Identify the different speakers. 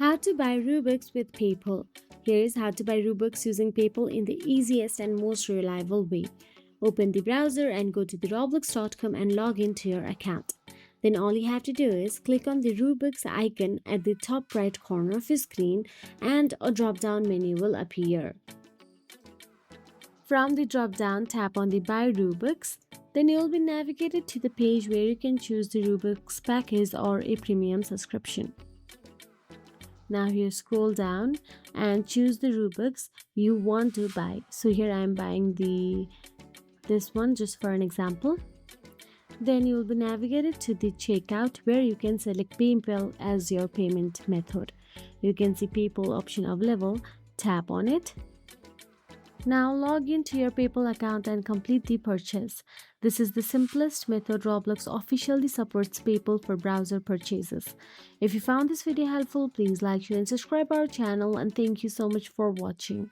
Speaker 1: How to buy Robux with PayPal. Here is how to buy Robux using PayPal in the easiest and most reliable way. Open the browser and go to the roblox.com and log into your account. Then all you have to do is click on the Robux icon at the top right corner of your screen and a drop-down menu will appear. From the drop-down, tap on the Buy Robux. Then you will be navigated to the page where you can choose the Robux package or a premium subscription. Now here scroll down and choose the Robux you want to buy. So here I am buying this one just for an example. Then you will be navigated to the checkout where you can select PayPal as your payment method. You can see PayPal option available. Tap on it. Now log into your PayPal account and complete the purchase. This is the simplest method. Roblox officially supports PayPal for browser purchases. If you found this video helpful, please like, share and subscribe our channel, and thank you so much for watching.